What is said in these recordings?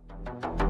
you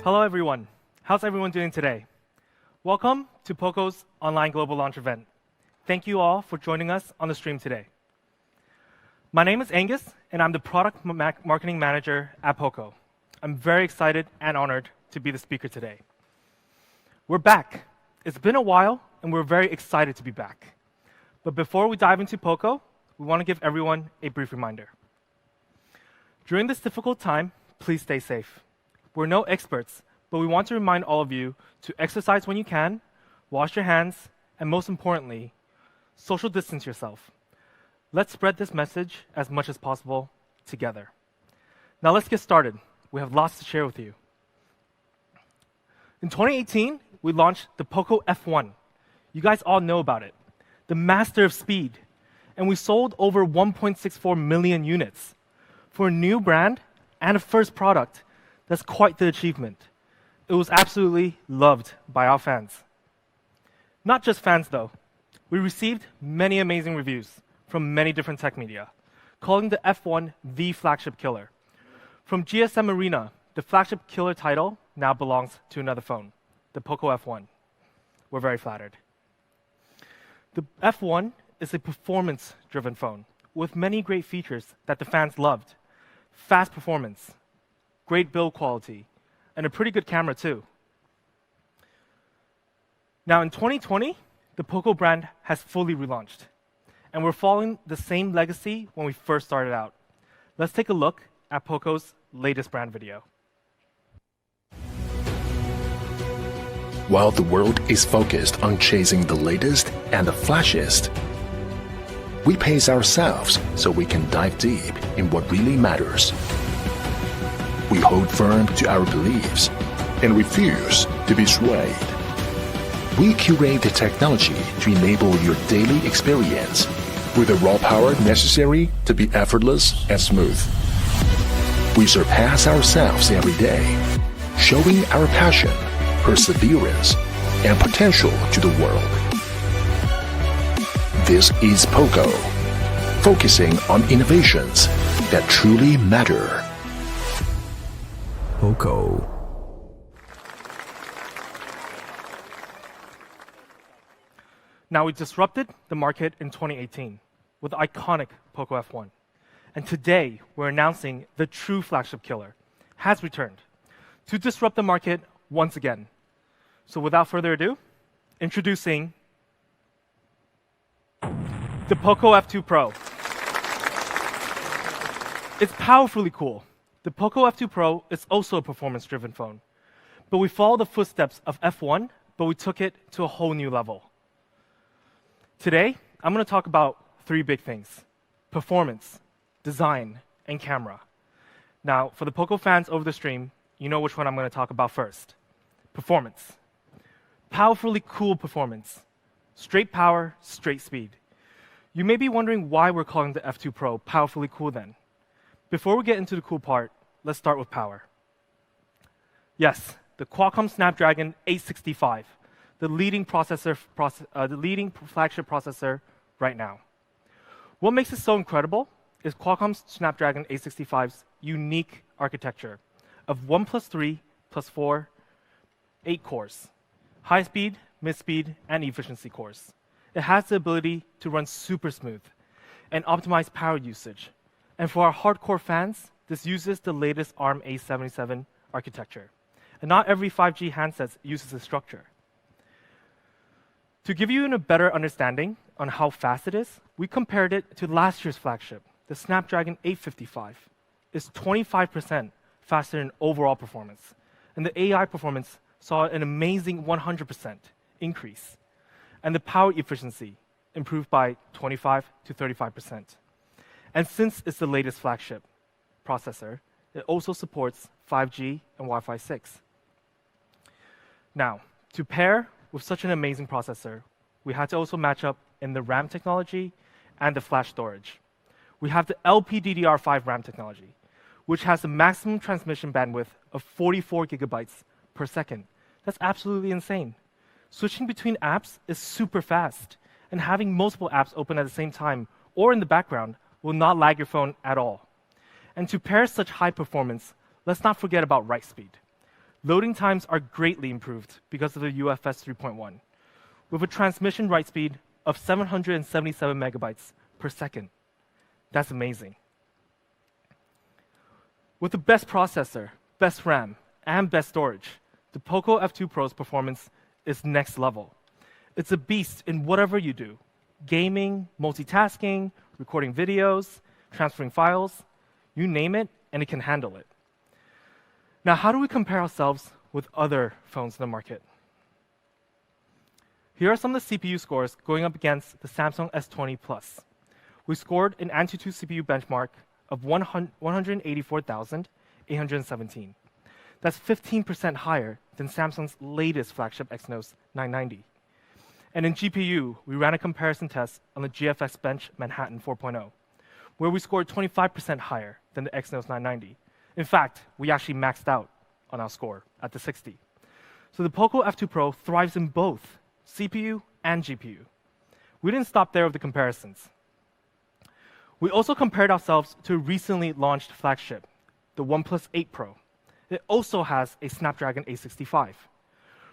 Hello everyone. How's everyone doing today? Welcome to POCO's online global launch event. Thank you all for joining us on the stream today. My name is Angus, and I'm the product marketing manager at POCO. I'm very excited and honored to be the speaker today. We're back. It's been a while, and we're very excited to be back. But before we dive into POCO, we want to give everyone a brief reminder. During this difficult time, please stay safe. We're no experts, but we want to remind all of you to exercise when you can, wash your hands, and most importantly, social distance yourself. Let's spread this message as much as possible together. Now let's get started. We have lots to share with you. In 2018, we launched the POCO F1. You guys all know about it, the master of speed. And we sold over 1.64 million units. For a new brand and a first product, that's quite the achievement. It was absolutely loved by our fans. Not just fans though. We received many amazing reviews from many different tech media, calling the F1 the flagship killer. From GSM Arena, the flagship killer title now belongs to another phone, the POCO F1. We're very flattered. The F1 is a performance-driven phone with many great features that the fans loved. Fast performance, great build quality, and a pretty good camera too. Now in 2020, the POCO brand has fully relaunched, and we're following the same legacy when we first started out. Let's take a look at POCO's latest brand video. While the world is focused on chasing the latest and the flashiest, we pace ourselves so we can dive deep in what really matters. We hold firm to our beliefs and refuse to be swayed. We curate the technology to enable your daily experience with the raw power necessary to be effortless and smooth. We surpass ourselves every day, showing our passion, perseverance, and potential to the world. This is POCO, focusing on innovations that truly matter. POCO. Now, we disrupted the market in 2018 with the iconic POCO F1. And today, we're announcing the true flagship killer has returned to disrupt the market once again. So without further ado, introducing the POCO F2 Pro. It's powerfully cool. The POCO F2 Pro is also a performance-driven phone. But we follow the footsteps of F1, but we took it to a whole new level. Today, I'm going to talk about three big things: performance, design, and camera. Now, for the POCO fans over the stream, you know which one I'm going to talk about first. Performance. Powerfully cool performance. Straight power, straight speed. You may be wondering why we're calling the F2 Pro powerfully cool then. Before we get into the cool part, let's start with power. Yes, the Qualcomm Snapdragon 865, the leading flagship processor right now. What makes it so incredible is Qualcomm's Snapdragon 865's unique architecture of 1 + 3 + 4, 8 cores, high speed, mid speed, and efficiency cores. It has the ability to run super smooth and optimize power usage. And for our hardcore fans, this uses the latest ARM A77 architecture. And not every 5G handset uses this structure. To give you a better understanding on how fast it is, we compared it to last year's flagship, the Snapdragon 855. It's 25% faster in overall performance. And the AI performance saw an amazing 100% increase. And the power efficiency improved by 25 to 35%. And since it's the latest flagship processor, it also supports 5G and Wi-Fi 6. Now, to pair with such an amazing processor, we had to also match up in the RAM technology and the flash storage. We have the LPDDR5 RAM technology, which has a maximum transmission bandwidth of 44 gigabytes per second. That's absolutely insane. Switching between apps is super fast, and having multiple apps open at the same time or in the background will not lag your phone at all. And to pair such high performance, let's not forget about write speed. Loading times are greatly improved because of the UFS 3.1, with a transmission write speed of 777 megabytes per second. That's amazing. With the best processor, best RAM, and best storage, the POCO F2 Pro's performance is next level. It's a beast in whatever you do: gaming, multitasking, recording videos, transferring files, you name it, and it can handle it. Now, how do we compare ourselves with other phones in the market? Here are some of the CPU scores going up against the Samsung S20 Plus. We scored an Antutu CPU benchmark of 184,817. That's 15% higher than Samsung's latest flagship Exynos 990. And in GPU, we ran a comparison test on the GFX Bench Manhattan 4.0, where we scored 25% higher than the Exynos 990. In fact, we actually maxed out on our score at the 60. So the POCO F2 Pro thrives in both CPU and GPU. We didn't stop there with the comparisons. We also compared ourselves to a recently launched flagship, the OnePlus 8 Pro. It also has a Snapdragon 865,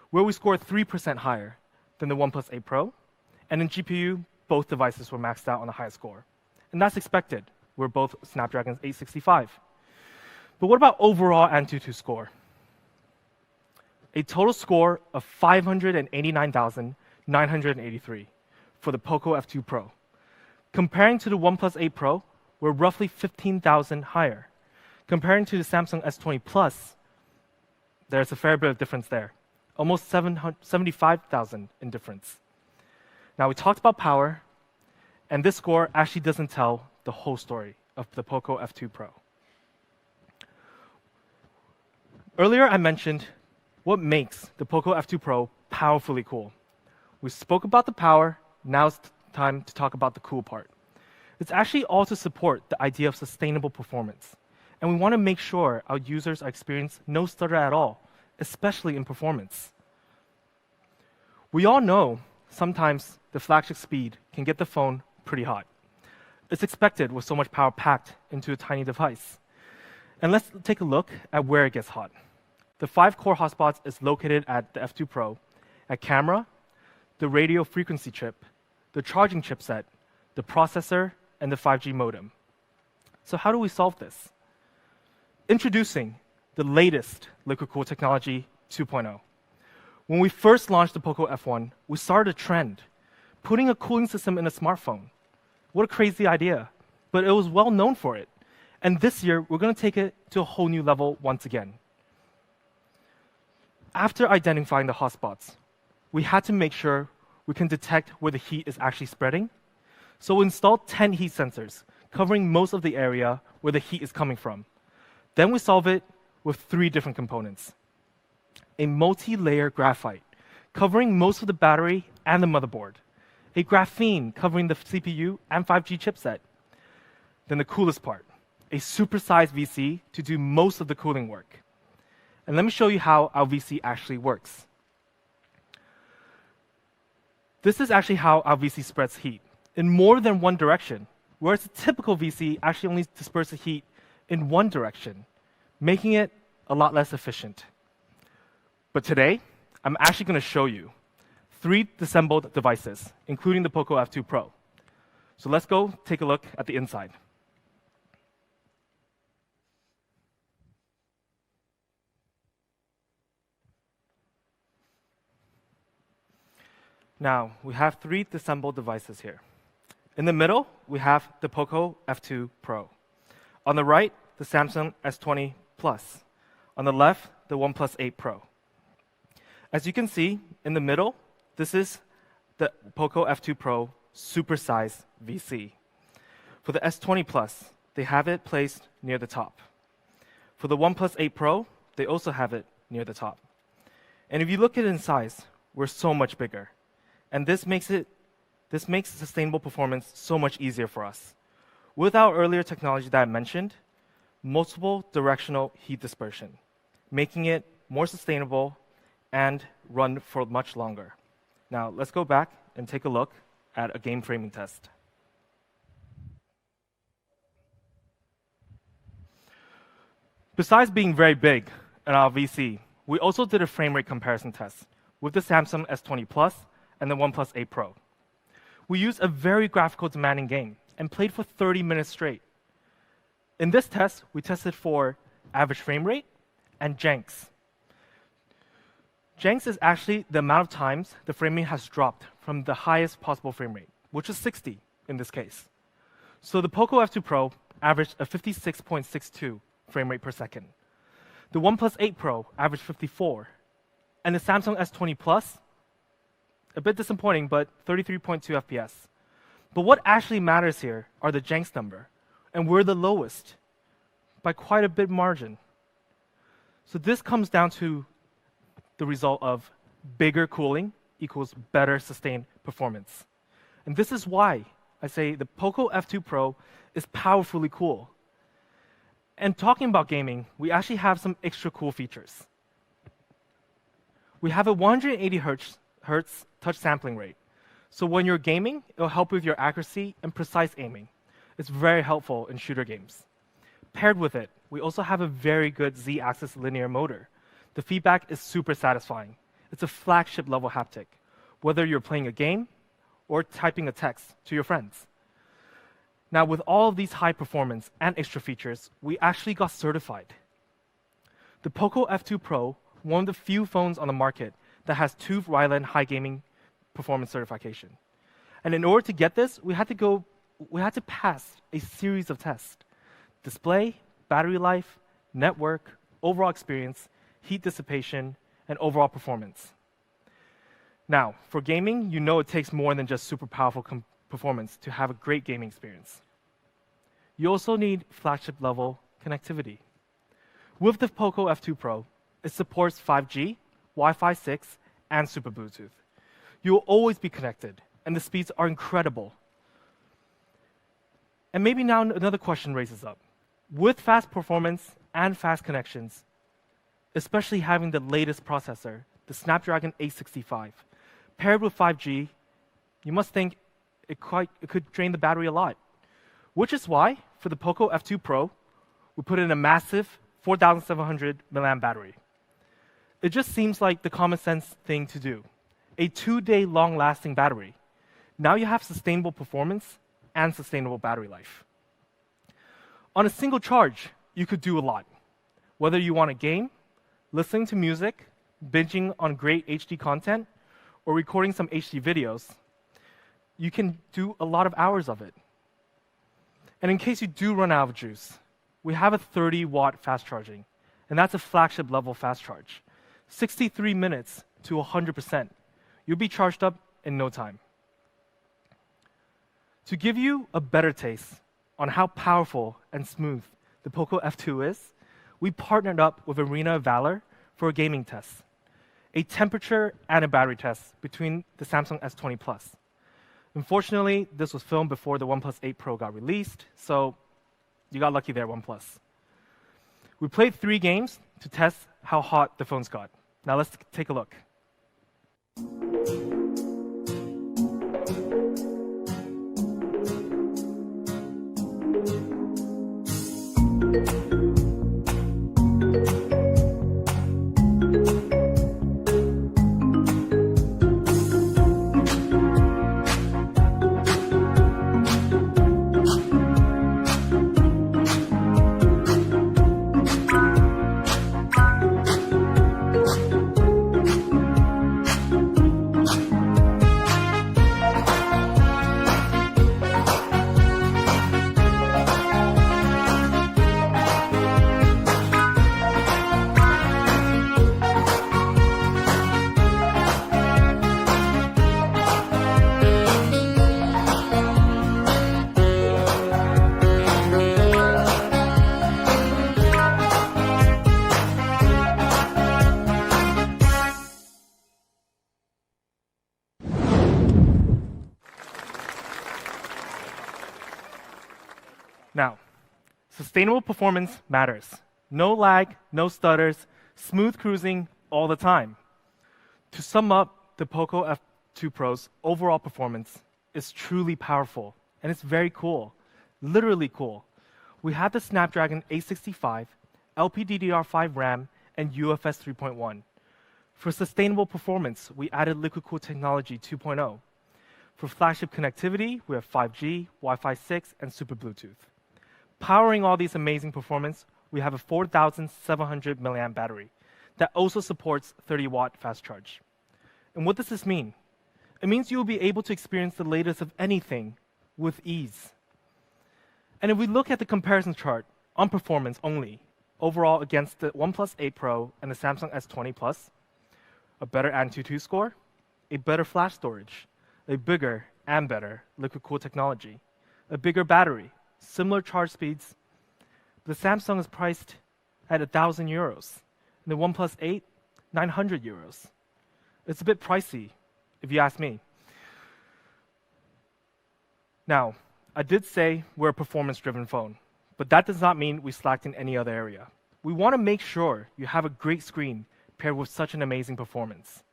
where we scored 3% higher than the OnePlus 8 Pro, and in GPU, both devices were maxed out on the highest score. And that's expected. We're both Snapdragon 865. But what about overall Antutu score? A total score of 589,983 for the POCO F2 Pro. Comparing to the OnePlus 8 Pro, we're roughly 15,000 higher. Comparing to the Samsung S20 Plus, there's a fair bit of difference there. Almost 75,000 in difference. Now, we talked about power, and this score actually doesn't tell the whole story of the POCO F2 Pro. Earlier, I mentioned what makes the POCO F2 Pro powerfully cool. We spoke about the power, now it's time to talk about the cool part. It's actually all to support the idea of sustainable performance. And we want to make sure our users experience no stutter at all, especially in performance. We all know sometimes the flagship speed can get the phone pretty hot. It's expected with so much power packed into a tiny device. And let's take a look at where it gets hot. The 5-core hotspots is located at the F2 Pro, at camera, the radio frequency chip, the charging chipset, the processor, and the 5G modem. So how do we solve this? Introducing the latest liquid cool technology 2.0. When we first launched the POCO F1, we started a trend, putting a cooling system in a smartphone. What a crazy idea, but it was well known for it. And this year, we're going to take it to a whole new level once again. After identifying the hotspots, we had to make sure we can detect where the heat is actually spreading. So we installed 10 heat sensors, covering most of the area where the heat is coming from. Then we solve it with 3 different components. A multi-layer graphite, covering most of the battery and the motherboard. A graphene, covering the CPU and 5G chipset. Then the coolest part, a supersized VC to do most of the cooling work. And let me show you how our VC actually works. This is actually how our VC spreads heat, in more than one direction, whereas a typical VC actually only disperses heat in one direction, making it a lot less efficient. But today, I'm actually going to show you 3 disassembled devices, including the POCO F2 Pro. So let's go take a look at the inside. Now, we have 3 disassembled devices here. In the middle, we have the POCO F2 Pro. On the right, the Samsung S20 Plus. On the left, the OnePlus 8 Pro. As you can see, in the middle, this is the POCO F2 Pro supersized VC. For the S20 Plus, they have it placed near the top. For the OnePlus 8 Pro, they also have it near the top. And if you look at it in size, we're so much bigger. And this makes sustainable performance so much easier for us. With our earlier technology that I mentioned, multiple directional heat dispersion, making it more sustainable and run for much longer. Now, let's go back and take a look at a game framing test. Besides being very big in our VC, we also did a frame rate comparison test with the Samsung S20 Plus and the OnePlus 8 Pro. We used a very graphical demanding game and played for 30 minutes straight. In this test, we tested for average frame rate and janks. Janks is actually the amount of times the frame rate has dropped from the highest possible frame rate, which is 60 in this case. So the POCO F2 Pro averaged a 56.62 frame rate per second. The OnePlus 8 Pro averaged 54. And the Samsung S20 Plus, a bit disappointing, but 33.2 FPS. But what actually matters here are the janks number, and we're the lowest by quite a bit margin. So this comes down to the result of bigger cooling equals better sustained performance. And this is why I say the POCO F2 Pro is powerfully cool. And talking about gaming, we actually have some extra cool features. We have a 180 hertz touch sampling rate. So when you're gaming, it'll help with your accuracy and precise aiming. It's very helpful in shooter games. Paired with it, we also have a very good Z-axis linear motor. The feedback is super satisfying. It's a flagship level haptic, whether you're playing a game or typing a text to your friends. Now, with all of these high performance and extra features, we actually got certified. The POCO F2 Pro, one of the few phones on the market that has 2 Ryland high gaming performance certification. And in order to get this, we had to pass a series of tests: display, battery life, network, overall experience, heat dissipation, and overall performance. Now, for gaming, you know it takes more than just super powerful performance to have a great gaming experience. You also need flagship level connectivity. With the POCO F2 Pro, it supports 5G, Wi-Fi 6, and Super Bluetooth. You will always be connected, and the speeds are incredible. And maybe now another question raises up. With fast performance and fast connections, especially having the latest processor, the Snapdragon 865, paired with 5G, you must think it could drain the battery a lot. Which is why, for the POCO F2 Pro, we put in a massive 4,700 mAh battery. It just seems like the common sense thing to do. A 2-day long-lasting battery. Now you have sustainable performance and sustainable battery life. On a single charge, you could do a lot. Whether you want to game, listening to music, binging on great HD content, or recording some HD videos, you can do a lot of hours of it. And in case you do run out of juice, we have a 30-watt fast charging, and that's a flagship level fast charge. 63 minutes to 100%. You'll be charged up in no time. To give you a better taste on how powerful and smooth the POCO F2 is, we partnered up with Arena of Valor for a gaming test, a temperature and a battery test between the Samsung S20 Plus. Unfortunately, this was filmed before the OnePlus 8 Pro got released, so you got lucky there, OnePlus. We played 3 games to test how hot the phones got. Now let's take a look. Now, sustainable performance matters. No lag, no stutters, smooth cruising all the time. To sum up, the POCO F2 Pro's overall performance is truly powerful, and it's very cool, literally cool. We have the Snapdragon 865, LPDDR5 RAM, and UFS 3.1. For sustainable performance, we added liquid cooled technology 2.0. For flagship connectivity, we have 5G, Wi-Fi 6, and Super Bluetooth. Powering all these amazing performance, we have a 4,700 milliamp battery that also supports 30-watt fast charge. And what does this mean? It means you will be able to experience the latest of anything with ease. And if we look at the comparison chart on performance only, overall against the OnePlus 8 Pro and the Samsung S20 Plus, a better Antutu score, a better flash storage, a bigger and better liquid cooled technology, a bigger battery, similar charge speeds. The Samsung is priced at €1,000, and the OnePlus 8, €900. It's a bit pricey, if you ask me. Now, I did say we're a performance-driven phone, but that does not mean we slacked in any other area. We want to make sure you have a great screen paired with such an amazing performance.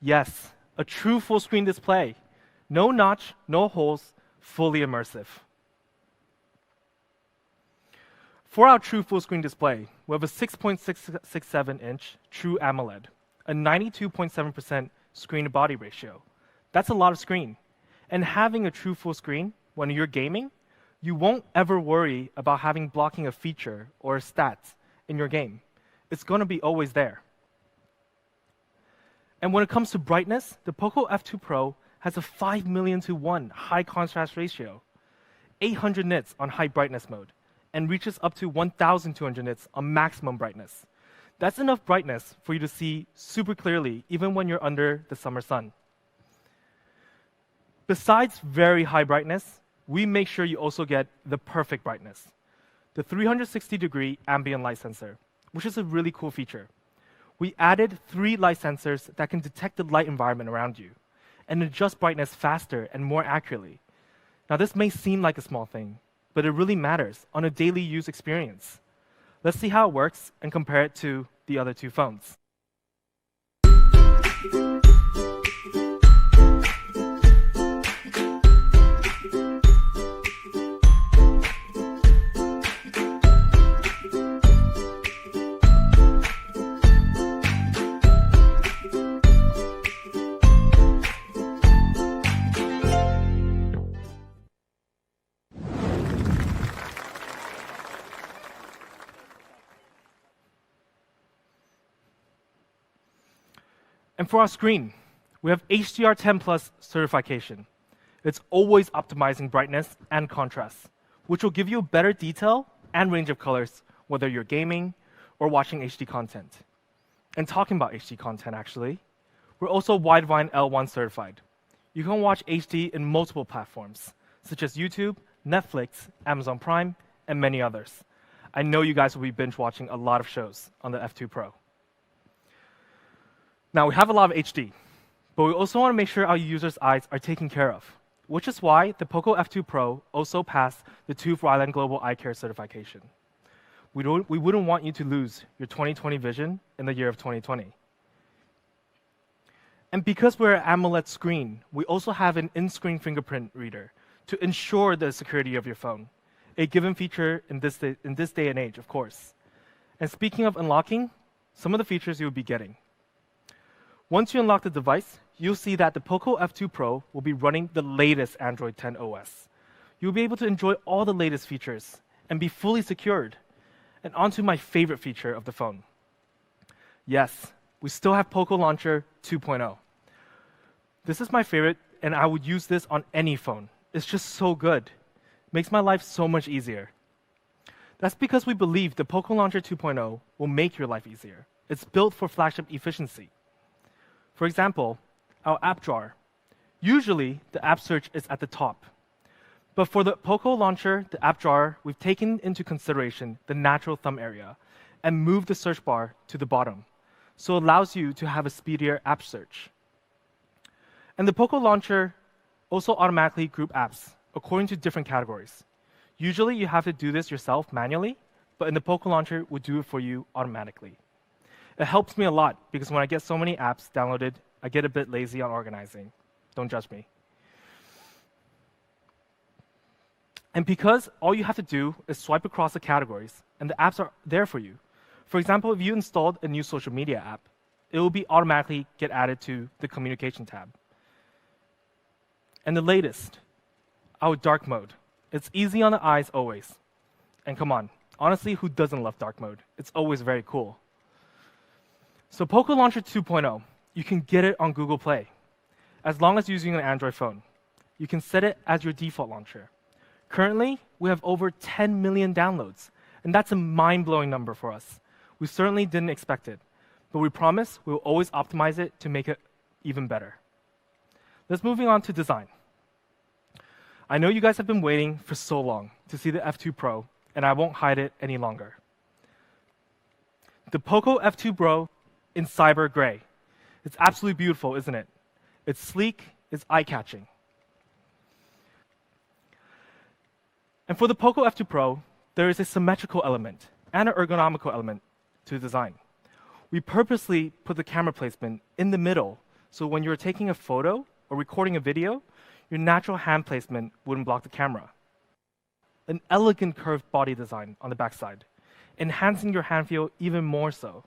Yes, a true full-screen display. No notch, no holes, fully immersive. For our true full-screen display, we have a 6.667-inch True AMOLED, a 92.7% screen-to-body ratio. That's a lot of screen. And having a true full screen when you're gaming, you won't ever worry about having blocking a feature or a stat in your game. It's going to be always there. And when it comes to brightness, the POCO F2 Pro has a 5 million to 1 high contrast ratio, 800 nits on high brightness mode, and reaches up to 1,200 nits on maximum brightness. That's enough brightness for you to see super clearly, even when you're under the summer sun. Besides very high brightness, we make sure you also get the perfect brightness, the 360-degree ambient light sensor, which is a really cool feature. We added 3 light sensors that can detect the light environment around you and adjust brightness faster and more accurately. Now, this may seem like a small thing, but it really matters on a daily use experience. Let's see how it works and compare it to the other 2 phones. And for our screen, we have HDR10 Plus certification. It's always optimizing brightness and contrast, which will give you better detail and range of colors, whether you're gaming or watching HD content. And talking about HD content, actually, we're also Widevine L1 certified. You can watch HD in multiple platforms, such as YouTube, Netflix, Amazon Prime, and many others. I know you guys will be binge watching a lot of shows on the F2 Pro. Now, we have a lot of HD, but we also want to make sure our users' eyes are taken care of, which is why the POCO F2 Pro also passed the TÜV Rheinland Global Eye Care certification. We wouldn't want you to lose your 20/20 vision in the year of 2020. And because we're an AMOLED screen, we also have an in-screen fingerprint reader to ensure the security of your phone, a given feature in this day and age, of course. And speaking of unlocking, some of the features you'll be getting. Once you unlock the device, you'll see that the POCO F2 Pro will be running the latest Android 10 OS. You'll be able to enjoy all the latest features and be fully secured. And onto my favorite feature of the phone. Yes, we still have POCO Launcher 2.0. This is my favorite, and I would use this on any phone. It's just so good. Makes my life so much easier. That's because we believe the POCO Launcher 2.0 will make your life easier. It's built for flagship efficiency. For example, our app drawer. Usually, the app search is at the top. But for the POCO Launcher, the app drawer, we've taken into consideration the natural thumb area and moved the search bar to the bottom, so it allows you to have a speedier app search. And the POCO Launcher also automatically groups apps according to different categories. Usually, you have to do this yourself manually, but in the POCO Launcher, we'll do it for you automatically. It helps me a lot because when I get so many apps downloaded, I get a bit lazy on organizing. Don't judge me. And because all you have to do is swipe across the categories, and the apps are there for you. For example, if you installed a new social media app, it will be automatically get added to the communication tab. And the latest, our dark mode. It's easy on the eyes always. And come on, honestly, who doesn't love dark mode? It's always very cool. So POCO Launcher 2.0, you can get it on Google Play, as long as you're using an Android phone. You can set it as your default launcher. Currently, we have over 10 million downloads, and that's a mind-blowing number for us. We certainly didn't expect it, but we promise we will always optimize it to make it even better. Let's moving on to design. I know you guys have been waiting for so long to see the F2 Pro, and I won't hide it any longer. The POCO F2 Pro in cyber gray. It's absolutely beautiful, isn't it? It's sleek, it's eye-catching. And for the POCO F2 Pro, there is a symmetrical element and an ergonomical element to the design. We purposely put the camera placement in the middle, so when you're taking a photo or recording a video, your natural hand placement wouldn't block the camera. An elegant curved body design on the backside, enhancing your hand feel even more so.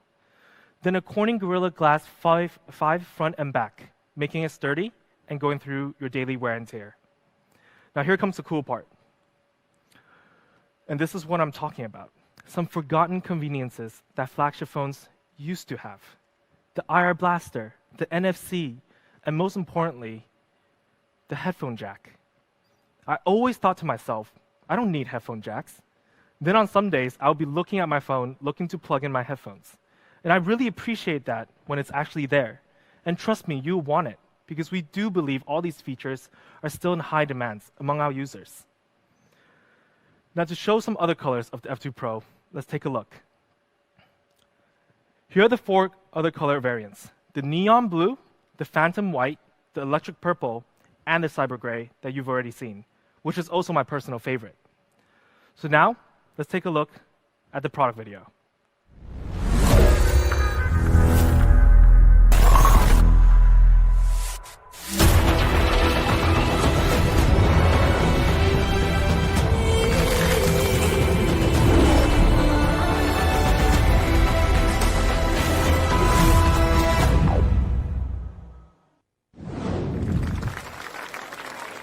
Then a Corning Gorilla Glass 5 front and back, making it sturdy and going through your daily wear and tear. Now here comes the cool part. And this is what I'm talking about. Some forgotten conveniences that flagship phones used to have. The IR blaster, the NFC, and most importantly, the headphone jack. I always thought to myself, I don't need headphone jacks. Then on some days, I'll be looking at my phone, looking to plug in my headphones. And I really appreciate that when it's actually there. And trust me, you'll want it, because we do believe all these features are still in high demands among our users. Now to show some other colors of the F2 Pro, let's take a look. Here are the 4 other color variants: the neon blue, the phantom white, the electric purple, and the cyber gray that you've already seen, which is also my personal favorite. So now, let's take a look at the product video.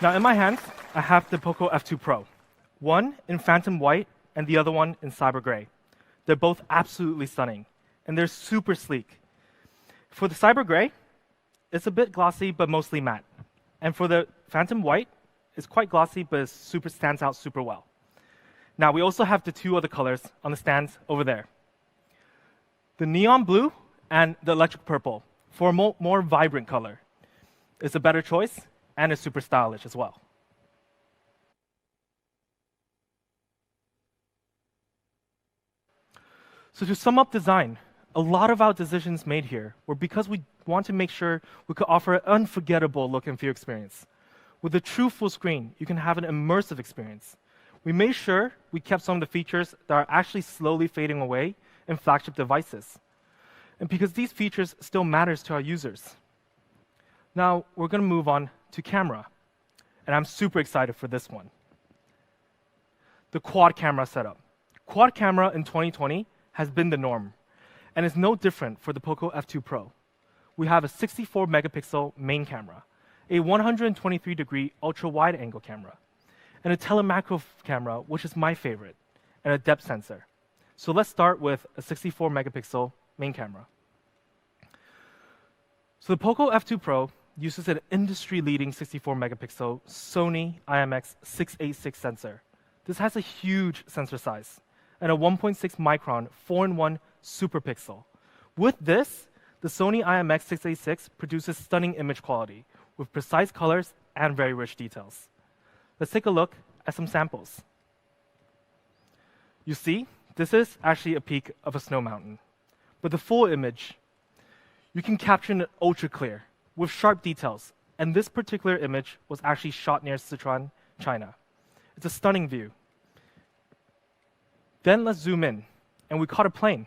Now in my hands, I have the POCO F2 Pro. One in phantom white and the other one in cyber gray. They're both absolutely stunning, and they're super sleek. For the cyber gray, it's a bit glossy, but mostly matte. And for the phantom white, it's quite glossy, but it stands out super well. Now we also have the 2 other colors on the stands over there. The neon blue and the electric purple for a more vibrant color. It's a better choice, and it's super stylish as well. So to sum up design, a lot of our decisions made here were because we want to make sure we could offer an unforgettable look and feel experience. With a true full screen, you can have an immersive experience. We made sure we kept some of the features that are actually slowly fading away in flagship devices. And because these features still matters to our users. Now, we're going to move on to camera. And I'm super excited for this one. The quad camera setup. Quad camera in 2020 has been the norm, and it's no different for the POCO F2 Pro. We have a 64 megapixel main camera, a 123-degree ultra-wide angle camera, and a telemacro camera, which is my favorite, and a depth sensor. So let's start with a 64 megapixel main camera. So the POCO F2 Pro uses an industry-leading 64 megapixel Sony IMX686 sensor. This has a huge sensor size and a 1.6 micron 4-in-1 super pixel. With this, the Sony IMX686 produces stunning image quality with precise colors and very rich details. Let's take a look at some samples. You see, this is actually a peak of a snow mountain. But the full image, you can capture it ultra clear with sharp details. And this particular image was actually shot near Sichuan, China. It's a stunning view. Then let's zoom in, and we caught a plane.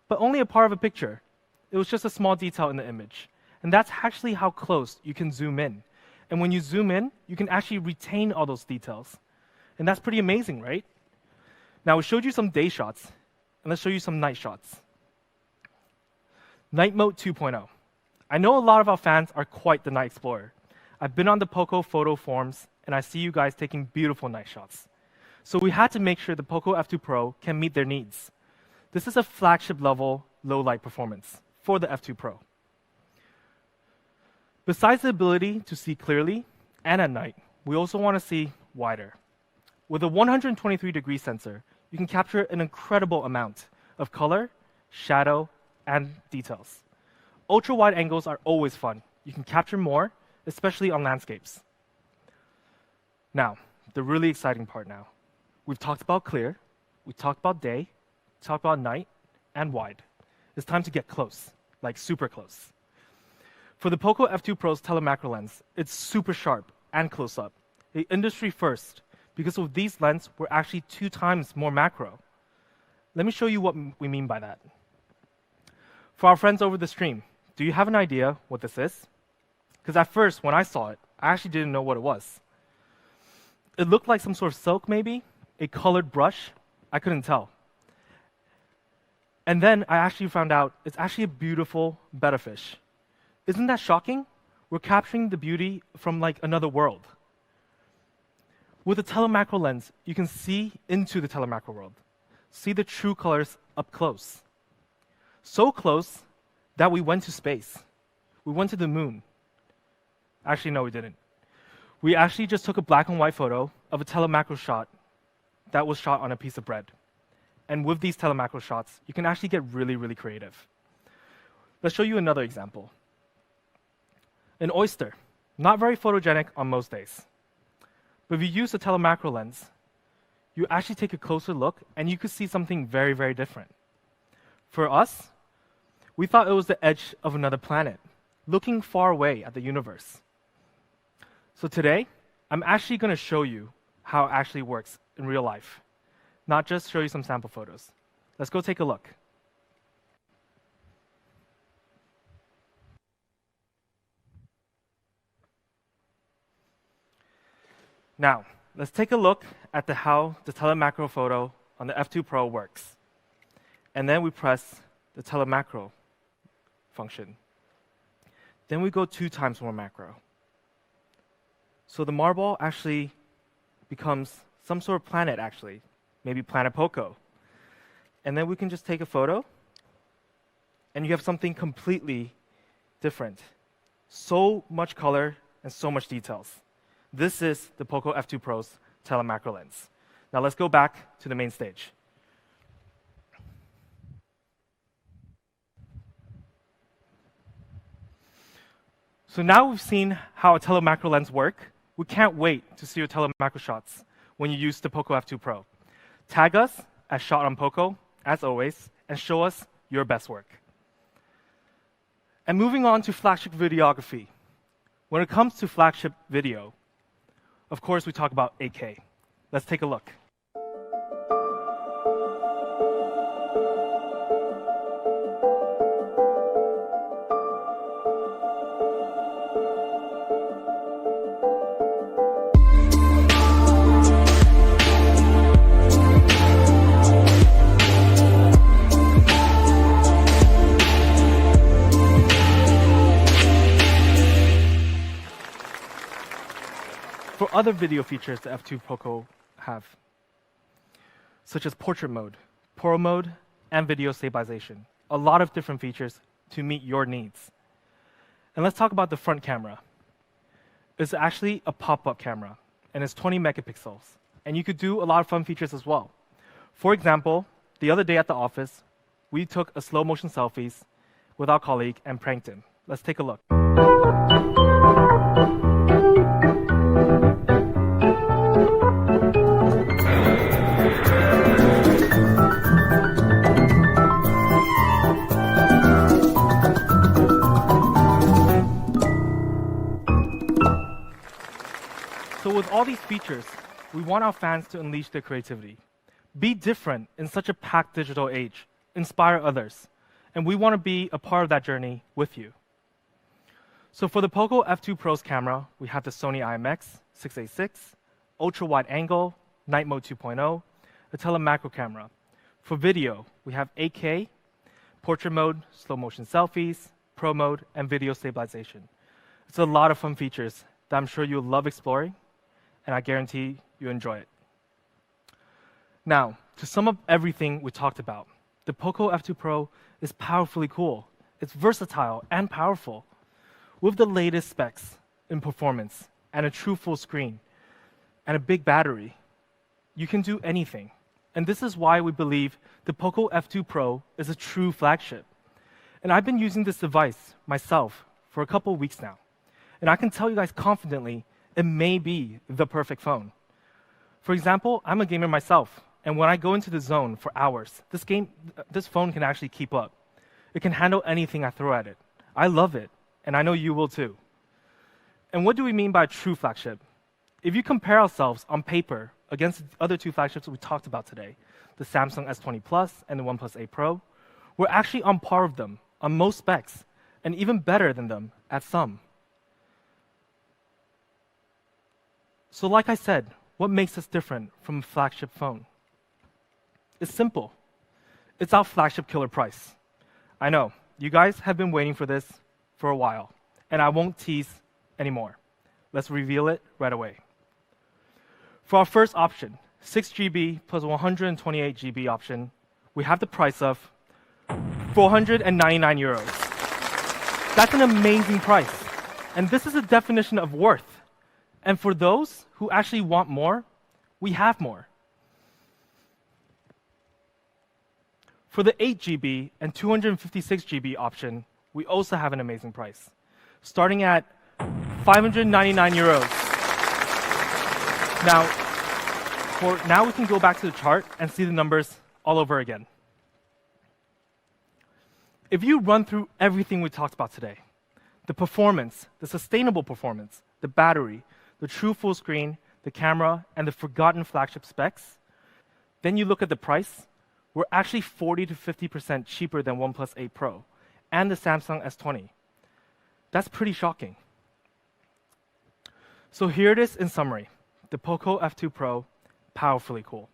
But only a part of a picture. It was just a small detail in the image. And that's actually how close you can zoom in. And when you zoom in, you can actually retain all those details. And that's pretty amazing, right? Now, we showed you some day shots, and let's show you some night shots. Night Mode 2.0. I know a lot of our fans are quite the night explorer. I've been on the POCO photo forums, and I see you guys taking beautiful night shots. So we had to make sure the POCO F2 Pro can meet their needs. This is a flagship level low light performance for the F2 Pro. Besides the ability to see clearly and at night, we also want to see wider. With a 123-degree sensor, you can capture an incredible amount of color, shadow, and details. Ultra-wide angles are always fun. You can capture more, especially on landscapes. Now, the really exciting part now. We've talked about clear, we talked about day, talked about night, and wide. It's time to get close, like super close. For the POCO F2 Pro's telemacro lens, it's super sharp and close up. The industry first, because with these lenses, we're actually 2 times more macro. Let me show you what we mean by that. For our friends over the stream, do you have an idea what this is? Because at first, when I saw it, I actually didn't know what it was. It looked like some sort of silk, maybe, a colored brush. I couldn't tell. And then I actually found out it's actually a beautiful betta fish. Isn't that shocking? We're capturing the beauty from like another world. With a telemacro lens, you can see into the telemacro world, see the true colors up close. So close that we went to space. We went to the moon. Actually, no, we didn't. We actually just took a black and white photo of a telemacro shot that was shot on a piece of bread. And with these telemacro shots, you can actually get really, really creative. Let's show you another example. An oyster, not very photogenic on most days. But if you use a telemacro lens, you actually take a closer look and you could see something very, very different. For us, we thought it was the edge of another planet, looking far away at the universe. So today, I'm actually going to show you how it actually works in real life, not just show you some sample photos. Let's go take a look. Now, let's take a look at how the telemacro photo on the F2 Pro works. And then we press the telemacro function. Then we go 2 times more macro. So the marble actually becomes some sort of planet, actually, maybe Planet POCO. And then we can just take a photo, and you have something completely different. So much color and so much details. This is the POCO F2 Pro's telemacro lens. Now let's go back to the main stage. So now we've seen how a telemacro lens works. We can't wait to see your telemacro shots when you use the POCO F2 Pro. Tag us at Shot on POCO, as always, and show us your best work. And moving on to flagship videography. When it comes to flagship video, of course, we talk about 8K. Let's take a look. For other video features the F2 POCO have, such as portrait mode, pro mode, and video stabilization. A lot of different features to meet your needs. And let's talk about the front camera. It's actually a pop-up camera, and it's 20 megapixels. And you could do a lot of fun features as well. For example, the other day at the office, we took a slow motion selfies with our colleague and pranked him. Let's take a look. So with all these features, we want our fans to unleash their creativity. Be different in such a packed digital age. Inspire others. And we want to be a part of that journey with you. So for the POCO F2 Pro's camera, we have the Sony IMX686, ultra-wide angle, night mode 2.0, a telemacro camera. For video, we have 8K, portrait mode, slow motion selfies, pro mode, and video stabilization. It's a lot of fun features that I'm sure you'll love exploring, and I guarantee you enjoy it. Now, to sum up everything we talked about, the POCO F2 Pro is powerfully cool. It's versatile and powerful. With the latest specs in performance and a true full screen and a big battery, you can do anything. And this is why we believe the POCO F2 Pro is a true flagship. And I've been using this device myself for a couple of weeks now. And I can tell you guys confidently, it may be the perfect phone. For example, I'm a gamer myself. And when I go into the zone for hours, this phone can actually keep up. It can handle anything I throw at it. I love it, and I know you will too. And what do we mean by a true flagship? If you compare ourselves on paper against the other two flagships we talked about today, the Samsung S20 Plus and the OnePlus 8 Pro, we're actually on par with them on most specs, and even better than them at some. So like I said, what makes us different from a flagship phone? It's simple. It's our flagship killer price. I know, you guys have been waiting for this for a while, and I won't tease anymore. Let's reveal it right away. For our first option, 6GB plus 128GB option, we have the price of 499 euros. That's an amazing price, and this is a definition of worth. And for those who actually want more, we have more. For the 8GB and 256GB option, we also have an amazing price, starting at 599 euros. Now we can go back to the chart and see the numbers all over again. If you run through everything we talked about today, the performance, the sustainable performance, the battery, the true full screen, the camera, and the forgotten flagship specs, then you look at the price, we're actually 40 to 50% cheaper than OnePlus 8 Pro and the Samsung S20. That's pretty shocking. So here it is in summary. The POCO F2 Pro, powerfully cool.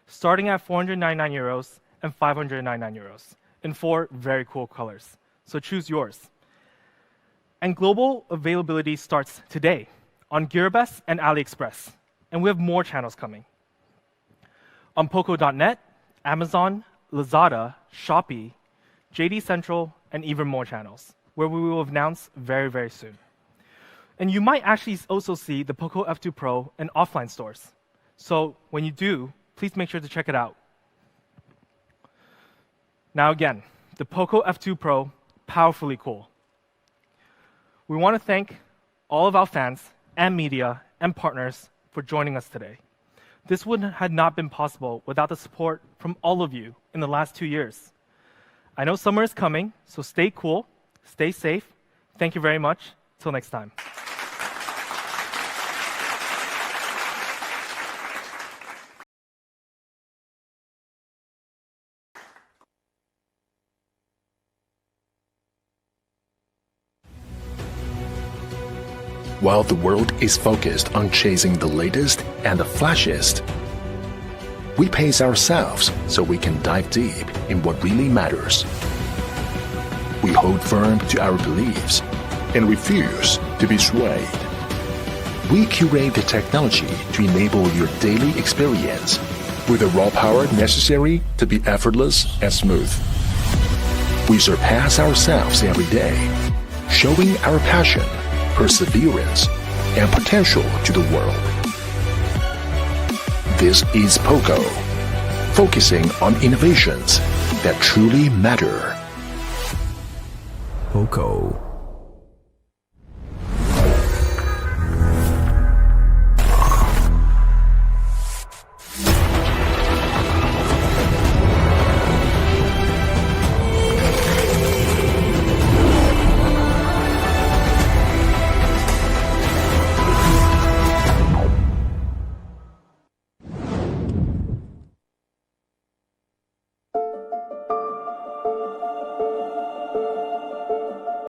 Starting at 499 euros and 599 euros in 4 very cool colors. So choose yours. And global availability starts today on Gearbest and AliExpress. And we have more channels coming. On POCO.net, Amazon, Lazada, Shopee, JD Central, and even more channels, where we will announce very, very soon. And you might actually also see the POCO F2 Pro in offline stores. So when you do, please make sure to check it out. Now again, the POCO F2 Pro, powerfully cool. We want to thank all of our fans and media and partners for joining us today. This would have not been possible without the support from all of you in the last 2 years. I know summer is coming, so stay cool, stay safe. Thank you very much. Till next time. While the world is focused on chasing the latest and the flashiest, we pace ourselves so we can dive deep in what really matters. We hold firm to our beliefs and refuse to be swayed. We curate the technology to enable your daily experience with the raw power necessary to be effortless and smooth. We surpass ourselves every day, showing our passion, perseverance, and potential to the world. This is POCO, focusing on innovations that truly matter. POCO.